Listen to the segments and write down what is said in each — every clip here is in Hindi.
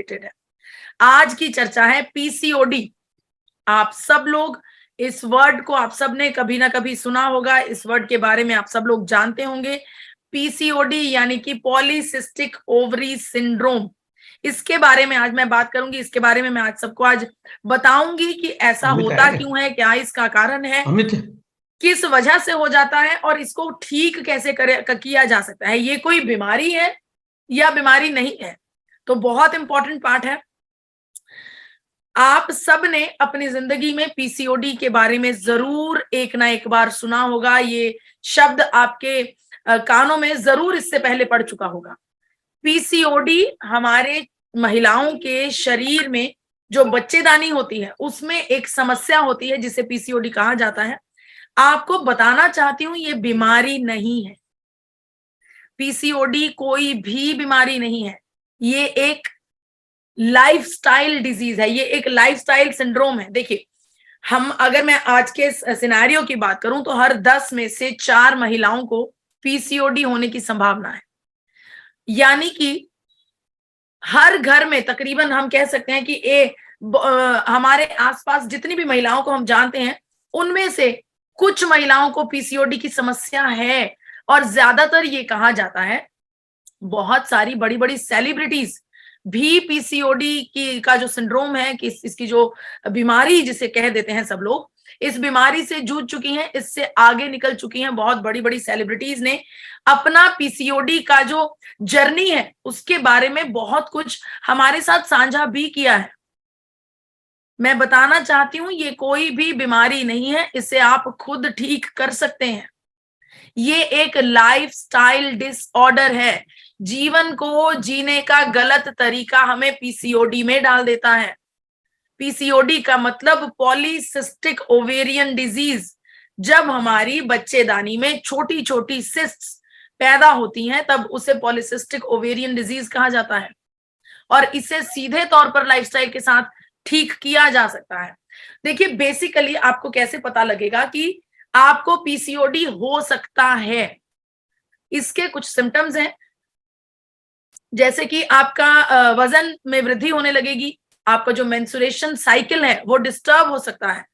रिलेटेड है। आज की चर्चा है पीसीओडी। आप सब लोग इस वर्ड को आप सब ने कभी ना कभी सुना होगा, इस वर्ड के बारे में आप सब लोग जानते होंगे। पीसीओडी यानी कि पॉलीसिस्टिक ओवरी सिंड्रोम, इसके बारे में आज मैं बात करूंगी। इसके बारे में मैं आज सबको आज बताऊंगी कि ऐसा होता क्यों है, क्या इसका कारण है, किस वजह से हो जाता है और इसको ठीक कैसे किया जा सकता है। ये कोई बीमारी है या बीमारी नहीं है, तो बहुत इंपॉर्टेंट पार्ट है। आप सब ने अपनी जिंदगी में पीसीओडी के बारे में जरूर एक ना एक बार सुना होगा। ये शब्द आपके कानों में जरूर इससे पहले पड़ चुका होगा। पीसीओडी हमारे महिलाओं के शरीर में जो बच्चेदानी होती है उसमें एक समस्या होती है जिसे पीसीओडी कहा जाता है। आपको बताना चाहती हूं ये बीमारी नहीं है। पीसीओडी कोई भी बीमारी नहीं है, ये एक लाइफस्टाइल डिजीज है, ये एक लाइफस्टाइल सिंड्रोम है। देखिए, हम अगर मैं आज के सिनेरियो की बात करूं तो हर 10 में से 4 महिलाओं को पीसीओडी होने की संभावना है। यानी कि हर घर में तकरीबन हम कह सकते हैं कि हमारे आसपास जितनी भी महिलाओं को हम जानते हैं उनमें से कुछ महिलाओं को पीसीओडी की समस्या है। और ज्यादातर ये कहा जाता है, बहुत सारी बड़ी बड़ी सेलिब्रिटीज भी पीसीओडी की का जो सिंड्रोम है कि इसकी जो बीमारी जिसे कह देते हैं सब लोग, इस बीमारी से जूझ चुकी हैं, इससे आगे निकल चुकी हैं। बहुत बड़ी बड़ी सेलिब्रिटीज ने अपना पीसीओडी का जो जर्नी है उसके बारे में बहुत कुछ हमारे साथ साझा भी किया है। मैं बताना चाहती हूं ये कोई भी बीमारी नहीं है, इसे आप खुद ठीक कर सकते हैं। ये एक लाइफस्टाइल डिसऑर्डर है। जीवन को जीने का गलत तरीका हमें पीसीओडी में डाल देता है। पीसीओडी का मतलब पॉलीसिस्टिक ओवेरियन डिजीज। जब हमारी बच्चेदानी में छोटी छोटी सिस्ट्स पैदा होती हैं तब उसे पॉलीसिस्टिक ओवेरियन डिजीज कहा जाता है और इसे सीधे तौर पर लाइफस्टाइल के साथ ठीक किया जा सकता है। देखिए, बेसिकली आपको कैसे पता लगेगा कि आपको पीसीओडी हो सकता है। इसके कुछ सिम्टम्स हैं, जैसे कि आपका वजन में वृद्धि होने लगेगी, आपका जो मेंस्ट्रुएशन साइकिल है वो डिस्टर्ब हो सकता है।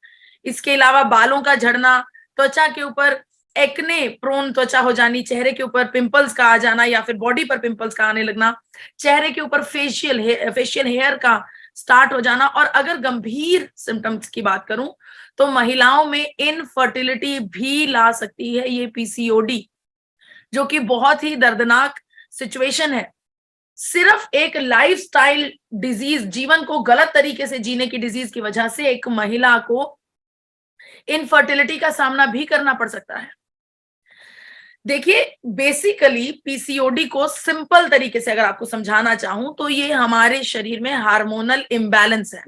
इसके अलावा बालों का झड़ना, त्वचा के ऊपर एक्ने प्रोन त्वचा हो जानी, चेहरे के ऊपर पिंपल्स का आ जाना या फिर बॉडी पर पिंपल्स का आने लगना, चेहरे के ऊपर फेशियल हेयर का स्टार्ट हो जाना। और अगर गंभीर सिम्टम्स की बात करूं तो महिलाओं में इनफर्टिलिटी भी ला सकती है ये पीसीओडी, जो कि बहुत ही दर्दनाक सिचुएशन है। सिर्फ एक लाइफस्टाइल डिजीज, जीवन को गलत तरीके से जीने की डिजीज की वजह से एक महिला को इनफर्टिलिटी का सामना भी करना पड़ सकता है। देखिए, बेसिकली पीसीओडी को सिंपल तरीके से अगर आपको समझाना चाहूं तो ये हमारे शरीर में हार्मोनल इम्बैलेंस है।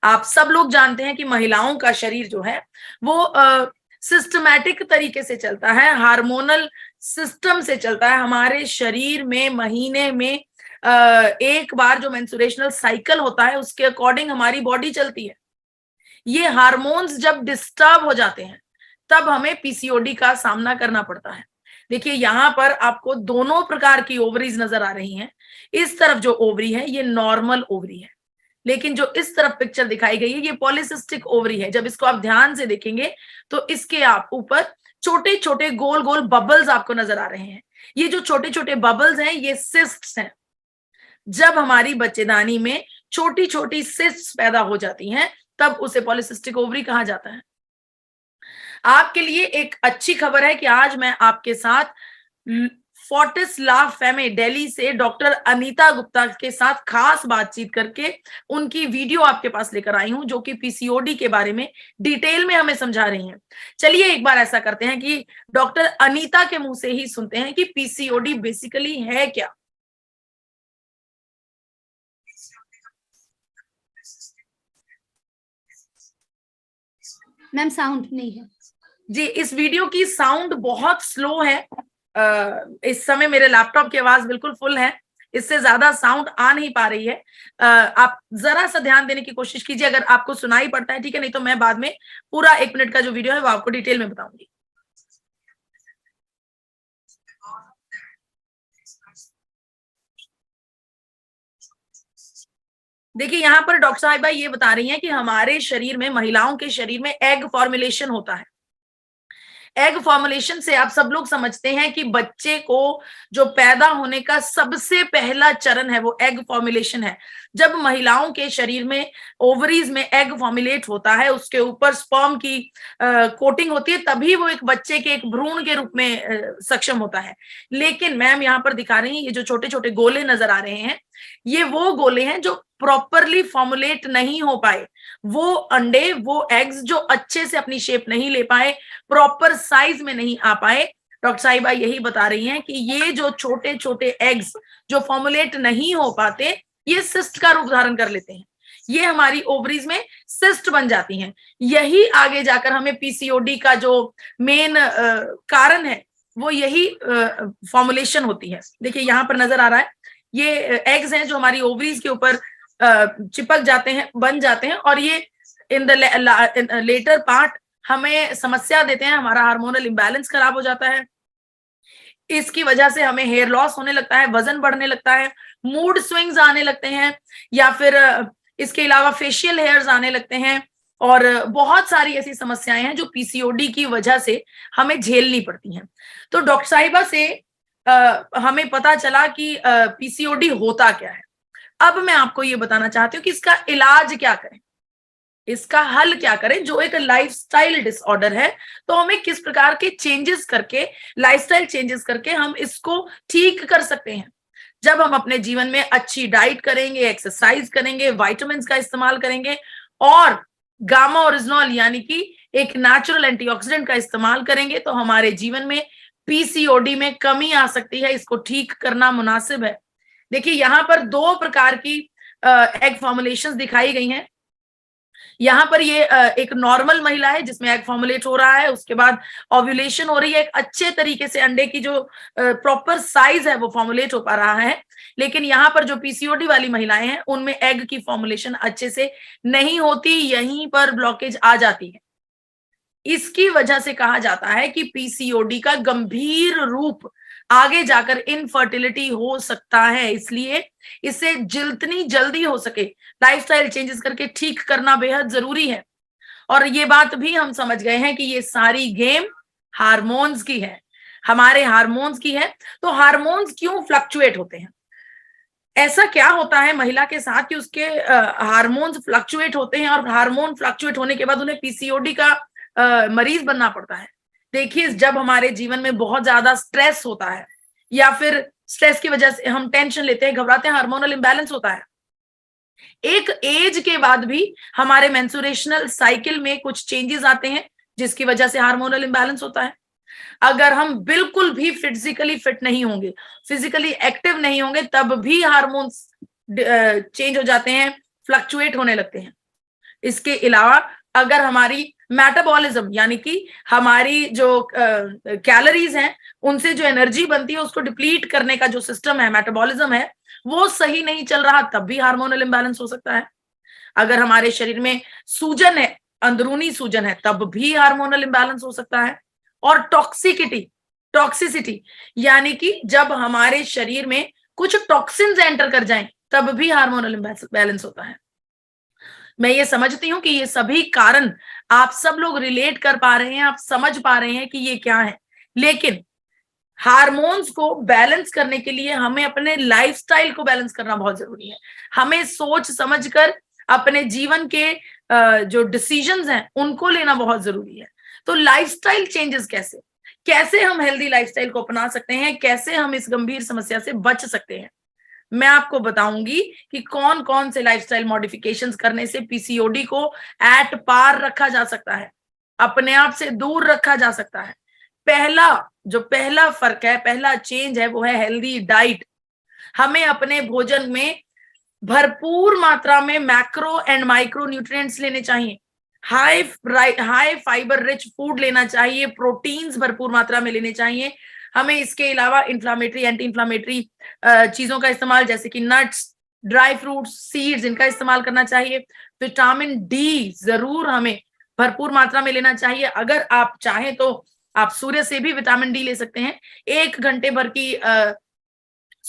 आप सब लोग जानते हैं कि महिलाओं का शरीर जो है वो सिस्टमैटिक तरीके से चलता है, हार्मोनल सिस्टम से चलता है। हमारे शरीर में महीने में एक बार जो मेंस्ट्रुएशनल साइकिल होता है उसके अकॉर्डिंग हमारी बॉडी चलती है। ये हार्मोन्स जब डिस्टर्ब हो जाते हैं तब हमें पीसीओडी का सामना करना पड़ता है। देखिए, यहां पर आपको दोनों प्रकार की ओवरीज नजर आ रही हैं। इस तरफ जो ओवरी है ये नॉर्मल ओवरी है, लेकिन जो इस तरफ पिक्चर दिखाई गई है ये पॉलीसिस्टिक ओवरी है। जब इसको आप ध्यान से देखेंगे तो इसके आप ऊपर छोटे छोटे गोल गोल बबल्स आपको नजर आ रहे हैं। ये जो छोटे छोटे बबल्स हैं ये सिस्ट्स हैं। जब हमारी बच्चेदानी में छोटी छोटी सिस्ट्स पैदा हो जाती हैं तब उसे पॉलीसिस्टिक ओवरी कहा जाता है। आपके लिए एक अच्छी खबर है कि आज मैं आपके साथ फोर्टिस ला फेमे दिल्ली से डॉक्टर अनीता गुप्ता के साथ खास बातचीत करके उनकी वीडियो आपके पास लेकर आई हूं, जो कि पीसीओडी के बारे में डिटेल में हमें समझा रही हैं। चलिए एक बार ऐसा करते हैं कि डॉक्टर अनीता के मुंह से ही सुनते हैं कि पीसीओडी बेसिकली है क्या। मैम साउंड नहीं है जी, इस वीडियो की साउंड बहुत स्लो है। इस समय मेरे लैपटॉप की आवाज बिल्कुल फुल है, इससे ज्यादा साउंड आ नहीं पा रही है। आप जरा सा ध्यान देने की कोशिश कीजिए, अगर आपको सुनाई पड़ता है ठीक है, नहीं तो मैं बाद में पूरा 1 मिनट का जो वीडियो है वो आपको डिटेल में बताऊंगी। देखिए यहाँ पर डॉक्टर साहिबा ये बता रही हैं कि हमारे शरीर में, महिलाओं के शरीर में एग फॉर्मुलेशन होता है। एग फॉर्मुलेशन से आप सब लोग समझते हैं कि बच्चे को जो पैदा होने का सबसे पहला चरण है वो एग फॉर्मुलेशन है। जब महिलाओं के शरीर में, ओवरीज में एग फॉर्मुलेट होता है, उसके ऊपर स्पर्म की कोटिंग होती है, तभी वो एक बच्चे के एक भ्रूण के रूप में सक्षम होता है। लेकिन मैम यहाँ पर दिखा रही हैं, ये जो छोटे छोटे गोले नजर आ रहे हैं, ये वो गोले हैं जो प्रॉपरली फॉर्मुलेट नहीं हो पाए। वो अंडे, वो एग्स जो अच्छे से अपनी शेप नहीं ले पाए, प्रॉपर साइज में नहीं आ पाए। डॉक्टर साहिबा यही बता रही हैं कि ये जो छोटे छोटे एग्स जो फॉर्मुलेट नहीं हो पाते, ये सिस्ट का रूप धारण कर लेते हैं, ये हमारी ओवरीज में सिस्ट बन जाती हैं। यही आगे जाकर हमें पीसीओडी का जो मेन कारण है वो यही फॉर्मुलेशन होती है। देखिए यहाँ पर नजर आ रहा है, ये एग्स हैं जो हमारी ओवरीज के ऊपर चिपक जाते हैं, बन जाते हैं, और ये इन द लेटर पार्ट हमें समस्या देते हैं। हमारा हार्मोनल इंबैलेंस खराब हो जाता है, इसकी वजह से हमें हेयर लॉस होने लगता है, वजन बढ़ने लगता है, मूड स्विंग्स आने लगते हैं, या फिर इसके अलावा फेशियल हेयर्स आने लगते हैं, और बहुत सारी ऐसी समस्याएं हैं जो पीसीओडी की वजह से हमें झेलनी पड़ती हैं। तो डॉक्टर साहिबा से हमें पता चला कि पीसीओडी होता क्या है। अब मैं आपको ये बताना चाहती हूँ कि इसका इलाज क्या करें, इसका हल क्या करें। जो एक लाइफस्टाइल डिसऑर्डर है, तो हमें किस प्रकार के चेंजेस करके, लाइफस्टाइल चेंजेस करके हम इसको ठीक कर सकते हैं। जब हम अपने जीवन में अच्छी डाइट करेंगे, एक्सरसाइज करेंगे, विटामिन्स का इस्तेमाल करेंगे, और गामा ओरिजिनॉल यानी कि एक नेचुरल एंटीऑक्सीडेंट का इस्तेमाल करेंगे, तो हमारे जीवन में पीसीओडी में कमी आ सकती है। इसको ठीक करना मुनासिब है। देखिए यहाँ पर दो प्रकार की एग फॉर्मुलेशंस दिखाई गई हैं। यहाँ पर ये एक नॉर्मल महिला है जिसमें एग फॉर्मुलेट हो रहा है, उसके बाद ओव्यूलेशन हो रही है, एक अच्छे तरीके से अंडे की जो प्रॉपर साइज है वो फॉर्मुलेट हो पा रहा है। लेकिन यहाँ पर जो पीसीओडी वाली महिलाएं हैं, उनमें एग की फॉर्मुलेशन अच्छे से नहीं होती, यहीं पर ब्लॉकेज आ जाती है। इसकी वजह से कहा जाता है कि पीसीओडी का गंभीर रूप आगे जाकर इनफर्टिलिटी हो सकता है। इसलिए इसे जितनी जल्दी हो सके लाइफस्टाइल चेंजेस करके ठीक करना बेहद जरूरी है। और ये बात भी हम समझ गए हैं कि ये सारी गेम हार्मोन्स की है, हमारे हार्मोन्स की है। तो हार्मोन्स क्यों फ्लक्चुएट होते हैं, ऐसा क्या होता है महिला के साथ कि उसके हार्मोन्स फ्लक्चुएट होते हैं, और हार्मोन फ्लक्चुएट होने के बाद उन्हें पीसीओडी का मरीज बनना पड़ता है। देखिए, जब हमारे जीवन में बहुत ज्यादा स्ट्रेस होता है, या फिर स्ट्रेस की वजह से हम टेंशन लेते हैं, घबराते हैं, हार्मोनल इंबैलेंस होता है। एक एज के बाद भी हमारे मेंस्ट्रुएशनल साइकिल में कुछ चेंजेस आते हैं, जिसकी वजह से हार्मोनल इंबैलेंस होता है। अगर हम बिल्कुल भी फिजिकली फिट नहीं होंगे, फिजिकली एक्टिव नहीं होंगे, तब भी हार्मोन्स चेंज हो जाते हैं, फ्लक्चुएट होने लगते हैं। इसके अलावा अगर हमारी मेटाबॉलिज्म यानी कि हमारी जो कैलोरीज हैं, उनसे जो एनर्जी बनती है उसको डिप्लीट करने का जो सिस्टम है, मेटाबॉलिज्म है, वो सही नहीं चल रहा, तब भी हार्मोनल इंबैलेंस हो सकता है। अगर हमारे शरीर में सूजन है, अंदरूनी सूजन है, तब भी हार्मोनल इंबैलेंस हो सकता है। और टॉक्सिसिटी यानी कि जब हमारे शरीर में कुछ टॉक्सिन्स एंटर कर जाएं, तब भी हार्मोनल इंबैलेंस होता है। मैं ये समझती हूँ कि ये सभी कारण आप सब लोग रिलेट कर पा रहे हैं, आप समझ पा रहे हैं कि ये क्या है। लेकिन हार्मोन्स को बैलेंस करने के लिए हमें अपने लाइफस्टाइल को बैलेंस करना बहुत जरूरी है। हमें सोच समझकर अपने जीवन के जो डिसीजंस हैं उनको लेना बहुत जरूरी है। तो लाइफस्टाइल चेंजेस कैसे हम हेल्दी लाइफस्टाइल को अपना सकते हैं, कैसे हम इस गंभीर समस्या से बच सकते हैं, मैं आपको बताऊंगी कि कौन कौन से लाइफस्टाइल मॉडिफिकेशंस करने से पीसीओडी को एट पार रखा जा सकता है, अपने आप से दूर रखा जा सकता है। पहला फर्क है, पहला चेंज है, वो है हेल्दी डाइट। हमें अपने भोजन में भरपूर मात्रा में मैक्रो एंड माइक्रो न्यूट्रिएंट्स लेने चाहिए, हाई फाइबर रिच फूड लेना चाहिए, प्रोटीन्स भरपूर मात्रा में लेने चाहिए। हमें इसके अलावा इंफ्लामेटरी, एंटी इंफ्लामेटरी चीजों का इस्तेमाल, जैसे कि नट्स, ड्राई फ्रूट्स, सीड्स, इनका इस्तेमाल करना चाहिए। विटामिन डी जरूर हमें भरपूर मात्रा में लेना चाहिए। अगर आप चाहें तो आप सूर्य से भी विटामिन डी ले सकते हैं। 1 घंटे भर की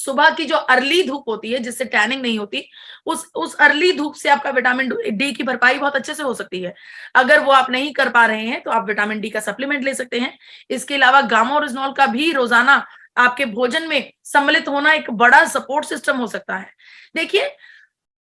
सुबह की जो अर्ली धूप होती है जिससे टैनिंग नहीं होती, उस अर्ली धूप से आपका विटामिन डी की भरपाई बहुत अच्छे से हो सकती है। अगर वो आप नहीं कर पा रहे हैं तो आप विटामिन डी का सप्लीमेंट ले सकते हैं। इसके अलावा गामा ओरिजिनॉल का भी रोजाना आपके भोजन में सम्मिलित होना एक बड़ा सपोर्ट सिस्टम हो सकता है। देखिए,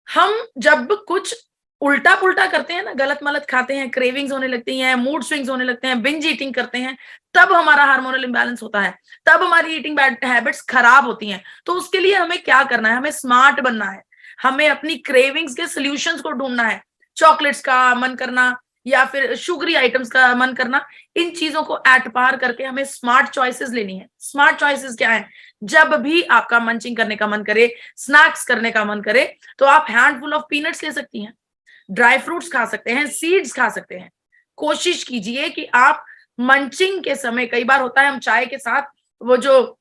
हम जब कुछ उल्टा पुल्टा करते हैं ना, गलत मलत खाते हैं, क्रेविंग्स होने लगती हैं, मूड स्विंग्स होने लगते हैं, बिंज ईटिंग करते हैं, तब हमारा हार्मोनल इंबैलेंस होता है, तब हमारी ईटिंग हैबिट्स खराब होती हैं। तो उसके लिए हमें क्या करना है? हमें स्मार्ट बनना है, हमें अपनी क्रेविंग्स के सॉल्यूशंस को ढूंढना है। चॉकलेट्स का मन करना या फिर शुगरी आइटम्स का मन करना, इन चीजों को एट पार करके हमें स्मार्ट चॉइसेस लेनी है। स्मार्ट चॉइसेस क्या है? जब भी आपका मंचिंग करने का मन करे, स्नैक्स करने का मन करे, तो आप हैंडफुल ऑफ पीनट्स ले सकती हैं, ड्राई फ्रूट्स खा सकते हैं, सीड्स खा सकते हैं। कोशिश कीजिए कि आप मंचिंग के समय, कई बार होता है हम चाय के साथ वो जो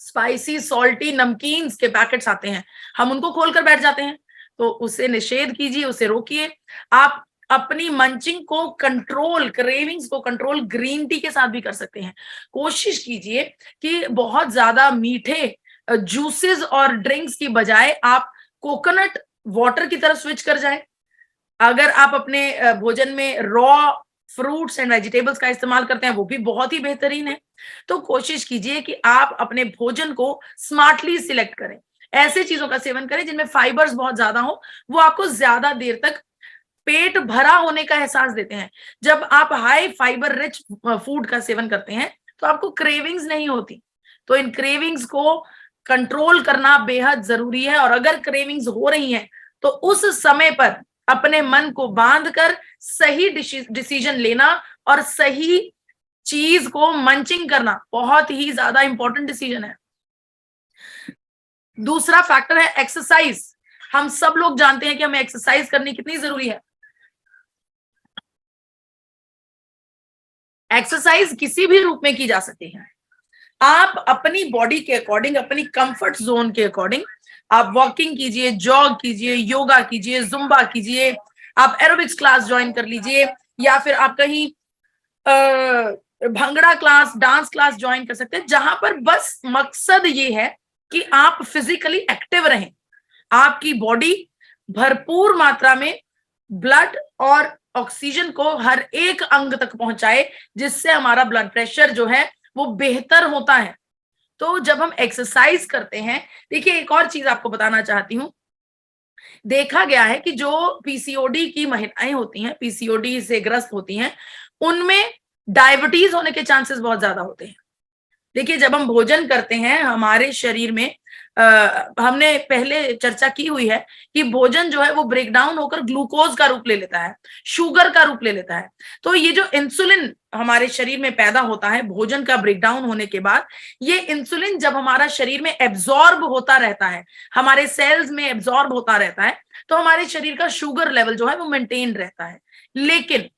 स्पाइसी सॉल्टी नमकीन्स के पैकेट्स आते हैं, हम उनको खोलकर बैठ जाते हैं, तो उसे निषेध कीजिए, उसे रोकिए। आप अपनी मंचिंग को कंट्रोल, क्रेविंग्स को कंट्रोल ग्रीन टी के साथ भी कर सकते हैं। कोशिश कीजिए कि बहुत ज्यादा मीठे जूसेस और ड्रिंक्स की बजाय आप कोकोनट वाटर की तरफ स्विच कर जाएं। अगर आप अपने भोजन में रॉ फ्रूट्स एंड वेजिटेबल्स का इस्तेमाल करते हैं, वो भी बहुत ही बेहतरीन है। तो कोशिश कीजिए कि आप अपने भोजन को स्मार्टली सिलेक्ट करें, ऐसे चीजों का सेवन करें जिनमें फाइबर्स बहुत ज्यादा हो, वो आपको ज्यादा देर तक पेट भरा होने का एहसास देते हैं। जब आप हाई फाइबर रिच फूड का सेवन करते हैं तो आपको क्रेविंग्स नहीं होती। तो इन क्रेविंग्स को कंट्रोल करना बेहद जरूरी है, और अगर क्रेविंग्स हो रही हैं तो उस समय पर अपने मन को बांधकर सही डिसीजन लेना और सही चीज को मंचिंग करना बहुत ही ज्यादा इंपॉर्टेंट डिसीजन है। दूसरा फैक्टर है एक्सरसाइज। हम सब लोग जानते हैं कि हमें एक्सरसाइज करनी कितनी जरूरी है। एक्सरसाइज किसी भी रूप में की जा सकती है। आप अपनी बॉडी के अकॉर्डिंग, अपनी कंफर्ट जोन के अकॉर्डिंग आप वॉकिंग कीजिए, जॉग कीजिए, योगा कीजिए, जुम्बा कीजिए, आप एरोबिक्स क्लास ज्वाइन कर लीजिए, या फिर आप कहीं bhangra class, dance class join कर सकते हैं, जहां पर बस मकसद ये है कि आप फिजिकली एक्टिव रहें, आपकी बॉडी भरपूर मात्रा में ब्लड और ऑक्सीजन को हर एक अंग तक पहुंचाए, जिससे हमारा ब्लड प्रेशर जो है वो बेहतर होता है। तो जब हम एक्सरसाइज करते हैं, देखिए एक और चीज आपको बताना चाहती हूं, देखा गया है कि जो पीसीओडी की महिलाएं होती हैं, पीसीओडी से ग्रस्त होती हैं, उनमें डायबिटीज होने के चांसेस बहुत ज्यादा होते हैं। देखिए, जब हम भोजन करते हैं हमारे शरीर में हमने पहले चर्चा की हुई है कि भोजन जो है वो ब्रेक डाउन होकर ग्लूकोज का रूप ले लेता है, शुगर का रूप ले लेता है। तो ये जो इंसुलिन हमारे शरीर में पैदा होता है भोजन का ब्रेक डाउन होने के बाद, ये इंसुलिन जब हमारा शरीर में एब्जॉर्ब होता रहता है, हमारे सेल्स में एब्जॉर्ब होता रहता है, तो हमारे शरीर का शुगर लेवल जो है वो मेंटेन रहता है। लेकिन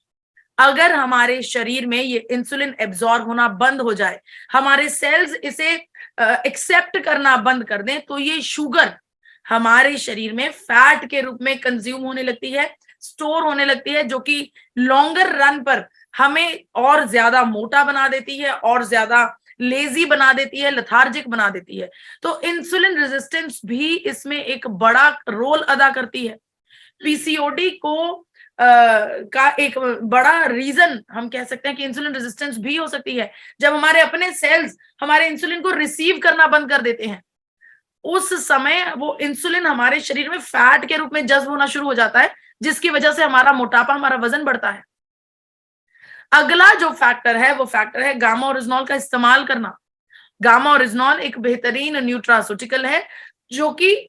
अगर हमारे शरीर में ये इंसुलिन एब्जॉर्ब होना बंद हो जाए, हमारे सेल्स इसे एक्सेप्ट करना बंद कर दें, तो ये शुगर हमारे शरीर में फैट के रूप में कंज्यूम होने लगती है, स्टोर होने लगती है, जो कि लॉन्गर रन पर हमें और ज्यादा मोटा बना देती है, और ज्यादा लेजी बना देती है, लेथार्जिक बना देती है। तो इंसुलिन रेजिस्टेंस भी इसमें एक बड़ा रोल अदा करती है। पीसीओडी को का एक बड़ा रीजन हम कह सकते हैं कि इंसुलिन रेजिस्टेंस भी हो सकती है। जब हमारे अपने सेल्स हमारे इंसुलिन को रिसीव करना बंद कर देते हैं, उस समय वो इंसुलिन हमारे शरीर में फैट के रूप में जज्ब होना शुरू हो जाता है, जिसकी वजह से हमारा मोटापा, हमारा वजन बढ़ता है। अगला जो फैक्टर है वो फैक्टर है गामा ओरिजिनॉल का इस्तेमाल करना। गामा ओरिजिनॉल एक बेहतरीन न्यूट्रास्यूटिकल है, जो कि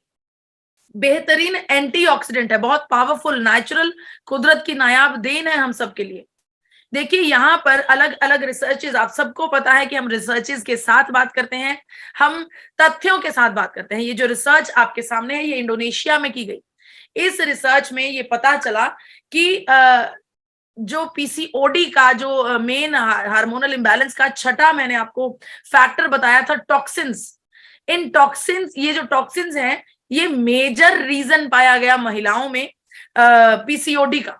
बेहतरीन एंटीऑक्सीडेंट है, बहुत पावरफुल, नेचुरल, कुदरत की नायाब देन है हम सबके लिए। देखिए, यहाँ पर अलग अलग रिसर्चेस, आप सबको पता है कि हम रिसर्चेस के साथ बात करते हैं, हम तथ्यों के साथ बात करते हैं। ये जो रिसर्च आपके सामने है, ये इंडोनेशिया में की गई। इस रिसर्च में ये पता चला कि जो पीसीओडी का जो मेन हार्मोनल इंबैलेंस का छठा मैंने आपको फैक्टर बताया था, टॉक्सिन्स। इन टॉक्सिन्स, ये जो टॉक्सिन्स हैं, ये मेजर रीजन पाया गया महिलाओं में पीसीओडी का।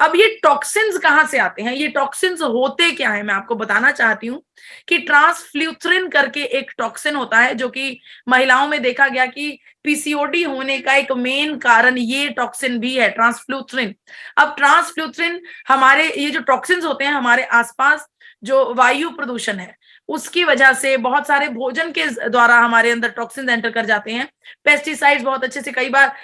अब ये टॉक्सिन्स कहां से आते हैं, ये टॉक्सिन्स होते क्या है, मैं आपको बताना चाहती हूँ कि ट्रांसफ्ल्यूथ्रिन करके एक टॉक्सिन होता है, जो कि महिलाओं में देखा गया कि पीसीओडी होने का एक मेन कारण ये टॉक्सिन भी है, ट्रांसफ्ल्यूथ्रिन। अब ट्रांसफ्ल्यूथ्रिन, हमारे ये जो टॉक्सिन्स होते हैं हमारे आसपास जो वायु प्रदूषण है उसकी वजह से, बहुत सारे भोजन के द्वारा हमारे अंदर टॉक्सिन्स एंटर कर जाते हैं, पेस्टिसाइड्स बहुत अच्छे से, कई बार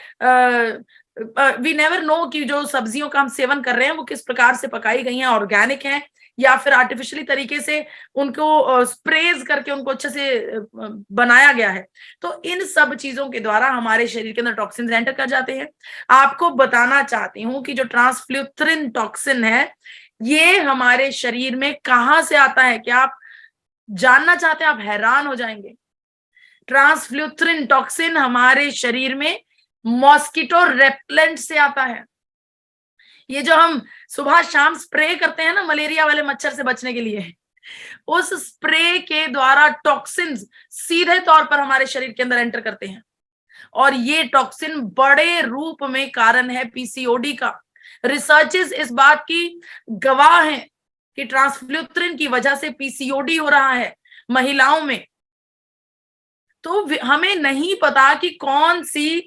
वी नेवर नो कि जो सब्जियों का हम सेवन कर रहे हैं वो किस प्रकार से पकाई गई हैं, ऑर्गेनिक हैं या फिर आर्टिफिशियली तरीके से उनको स्प्रेज करके उनको अच्छे से बनाया गया है। तो इन सब चीजों के द्वारा हमारे शरीर के अंदर टॉक्सिन्स एंटर कर जाते हैं। आपको बताना चाहती हूँ कि जो ट्रांसफ्ल्यूथ्रिन टॉक्सिन है ये हमारे शरीर में कहां से आता है, क्या आप जानना चाहते हैं? आप हैरान हो जाएंगे। ट्रांसफ्ल्यूथ्रिन टॉक्सिन हमारे शरीर में मॉस्किटो रेपेलेंट से आता है। ये जो हम सुबह शाम स्प्रे करते हैं ना मलेरिया वाले मच्छर से बचने के लिए, उस स्प्रे के द्वारा टॉक्सिन्स सीधे तौर पर हमारे शरीर के अंदर एंटर करते हैं और ये टॉक्सिन बड़े रूप में कारण है पीसीओडी का। रिसर्चेस इस बात की गवाह हैं कि ट्रांसफ्ल्यूथ्रिन की वजह से पीसीओडी हो रहा है महिलाओं में। तो हमें नहीं पता कि कौन सी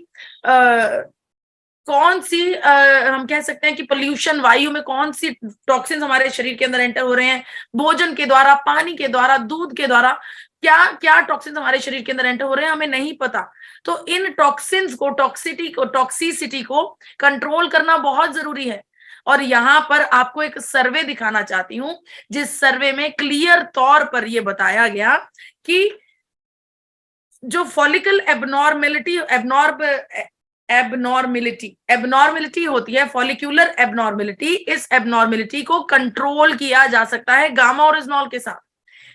हम कह सकते हैं कि पोल्यूशन, वायु में कौन सी टॉक्सिन्स हमारे शरीर के अंदर एंटर हो रहे हैं, भोजन के द्वारा, पानी के द्वारा, दूध के द्वारा, क्या क्या टॉक्सिन्स हमारे शरीर के अंदर एंटर हो रहे हैं हमें नहीं पता। तो इन टॉक्सिन्स को, टॉक्सिसिटी को कंट्रोल करना बहुत जरूरी है। और यहां पर आपको एक सर्वे दिखाना चाहती हूं, जिस सर्वे में क्लियर तौर पर यह बताया गया कि जो फॉलिकल एबनॉर्मेलिटी होती है, फॉलिक्यूलर एबनॉर्मेलिटी, इस एबनॉर्मेलिटी को कंट्रोल किया जा सकता है गामा ओरिजिनॉल के साथ।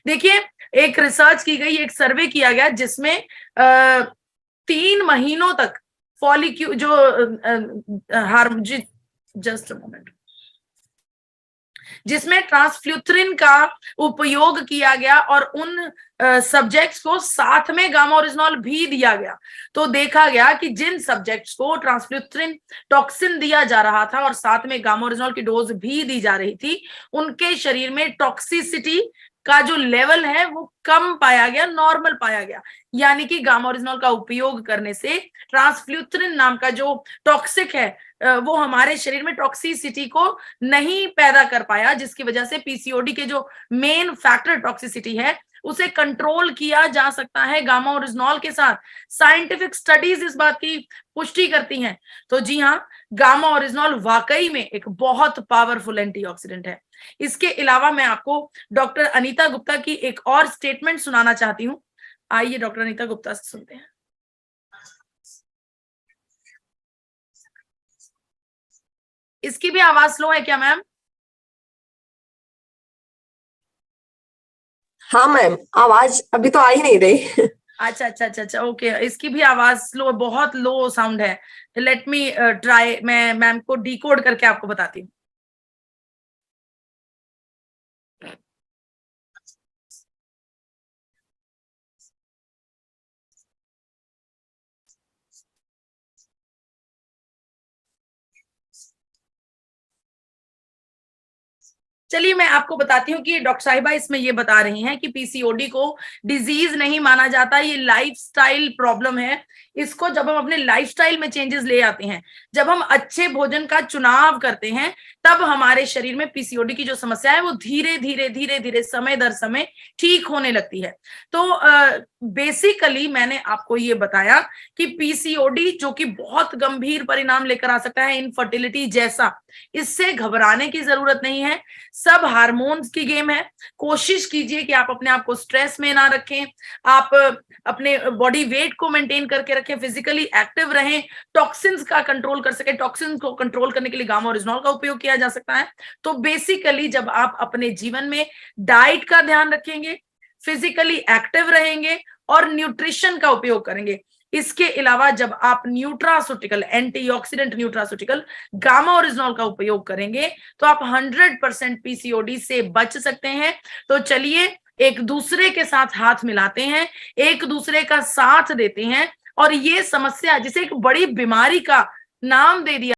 देखिए, एक रिसर्च की गई, एक सर्वे किया गया जिसमें 3 महीनों तक जस्ट अ मोमेंट, जिसमें ट्रांसफ्ल्यूथ्रिन का उपयोग किया गया और उन सब्जेक्ट्स को साथ में गामा ओरिजिनॉल भी दिया गया। तो देखा गया कि जिन सब्जेक्ट्स को ट्रांसफ्ल्यूथ्रिन टॉक्सिन दिया जा रहा था और साथ में गामा ओरिजिनॉल की डोज भी दी जा रही थी, उनके शरीर में टॉक्सिसिटी का जो लेवल है वो कम पाया गया, नॉर्मल पाया गया। यानी कि गामा ओरिजिनॉल का उपयोग करने से ट्रांसफ्ल्यूथ्रिन नाम का जो टॉक्सिक है वो हमारे शरीर में टॉक्सिसिटी को नहीं पैदा कर पाया, जिसकी वजह से पीसीओडी के जो मेन फैक्टर टॉक्सिसिटी है उसे कंट्रोल किया जा सकता है गामा ओरिजिनॉल के साथ। साइंटिफिक स्टडीज इस बात की पुष्टि करती हैं। तो जी हाँ, गामा ओरिजिनॉल वाकई में एक बहुत पावरफुल एंटीऑक्सीडेंट है। इसके अलावा मैं आपको डॉक्टर अनीता गुप्ता की एक और स्टेटमेंट सुनाना चाहती हूँ। आइए डॉक्टर अनीता गुप्ता से सुनते हैं। इसकी भी आवाज स्लो है क्या मैम? हाँ मैम, आवाज अभी तो आ ही नहीं रही। अच्छा अच्छा अच्छा अच्छा, ओके। इसकी भी आवाज स्लो, बहुत लो साउंड है। लेट मी ट्राई, मैं मैम को डिकोड करके आपको बताती हूँ। चलिए मैं आपको बताती हूँ कि डॉक्टर साहिबा इसमें ये बता रही हैं कि पीसीओडी को डिजीज नहीं माना जाता, ये लाइफस्टाइल प्रॉब्लम है। इसको जब हम अपने लाइफस्टाइल में चेंजेस ले आते हैं, जब हम अच्छे भोजन का चुनाव करते हैं, तब हमारे शरीर में पीसीओडी की जो समस्या है वो धीरे धीरे धीरे धीरे समय दर समय ठीक होने लगती है। तो बेसिकली मैंने आपको ये बताया कि पीसीओडी जो कि बहुत गंभीर परिणाम लेकर आ सकता है, इनफर्टिलिटी जैसा, इससे घबराने की जरूरत नहीं है। सब हार्मोन्स की गेम है। कोशिश कीजिए कि आप अपने आप को स्ट्रेस में ना रखें, आप अपने बॉडी वेट को मेंटेन करके रखें, फिजिकली एक्टिव रहें, टॉक्सिन्स का कंट्रोल कर सके। टॉक्सिन्स को कंट्रोल करने के लिए गामा ओरिजिनॉल का उपयोग किया जा सकता है। तो बेसिकली जब आप अपने जीवन में डाइट का ध्यान रखेंगे, फिजिकली एक्टिव रहेंगे और न्यूट्रिशन का उपयोग करेंगे, इसके अलावा जब आप nutraceutical, antioxidant nutraceutical gamma oryzanol का उपयोग करेंगे, तो आप 100% पीसीओडी से बच सकते हैं। तो चलिए एक दूसरे के साथ हाथ मिलाते हैं, एक दूसरे का साथ देते हैं और ये समस्या, जिसे एक बड़ी बीमारी का नाम दे दिया